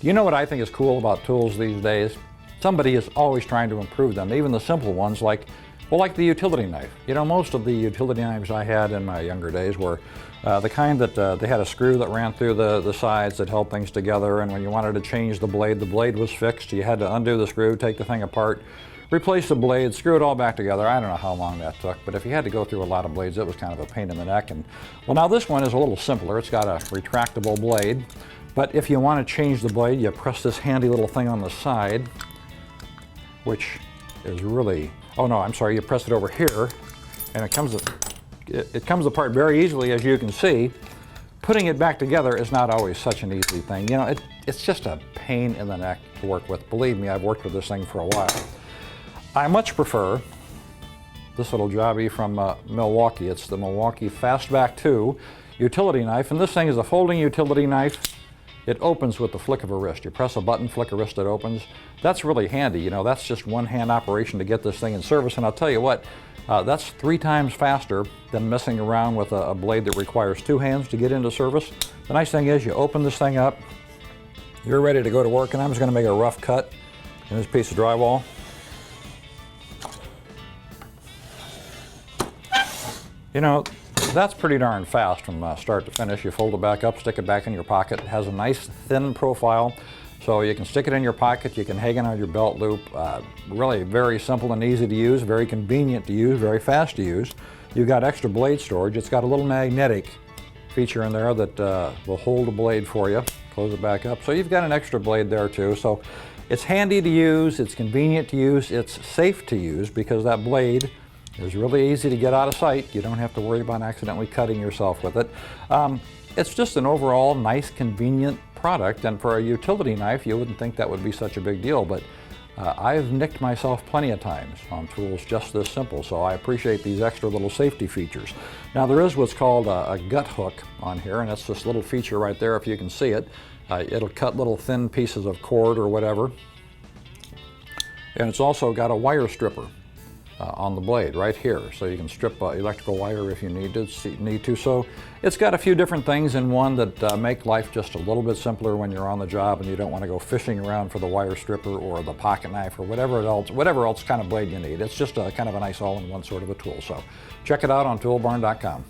You know what I think is cool about tools these days? Somebody is always trying to improve them, even the simple ones like the utility knife. You know, most of the utility knives I had in my younger days were the kind that they had a screw that ran through the sides that held things together, and when you wanted to change the blade was fixed. You had to undo the screw, take the thing apart, replace the blade, screw it all back together. I don't know how long that took, but if you had to go through a lot of blades, it was kind of a pain in the neck. And well, now this one is a little simpler. It's got a retractable blade, but if you want to change the blade, you press this handy little thing on the side, which is really, oh no, I'm sorry, you press it over here, and it comes apart very easily, as you can see. Putting it back together is not always such an easy thing. You know, it's just a pain in the neck to work with. Believe me, I've worked with this thing for a while. I much prefer this little jobby from Milwaukee. It's the Milwaukee FastBack II utility knife, and this thing is a folding utility knife. It opens with the flick of a wrist. You press a button, flick a wrist, it opens. That's really handy. You know, that's just one hand operation to get this thing in service, and I'll tell you what, that's 3 times faster than messing around with a blade that requires 2 hands to get into service. The nice thing is you open this thing up, you're ready to go to work, and I'm just going to make a rough cut in this piece of drywall. You know, that's pretty darn fast from start to finish. You fold it back up, stick it back in your pocket. It has a nice thin profile, so you can stick it in your pocket, you can hang it on your belt loop. Really very simple and easy to use, very convenient to use, very fast to use. You've got extra blade storage. It's got a little magnetic feature in there that will hold a blade for you. Close it back up. So you've got an extra blade there too. So it's handy to use, it's convenient to use, it's safe to use because that blade is really easy to get out of sight. You don't have to worry about accidentally cutting yourself with it. It's just an overall nice, convenient product, and for a utility knife, you wouldn't think that would be such a big deal, but I've nicked myself plenty of times on tools just this simple, so I appreciate these extra little safety features. Now there is what's called a gut hook on here, and it's this little feature right there if you can see it. It'll cut little thin pieces of cord or whatever, and it's also got a wire stripper on the blade right here, so you can strip electrical wire if you need to. So it's got a few different things in one that make life just a little bit simpler when you're on the job and you don't want to go fishing around for the wire stripper or the pocket knife or whatever else kind of blade you need. It's just a kind of a nice all-in-one sort of a tool. So check it out on Toolbarn.com.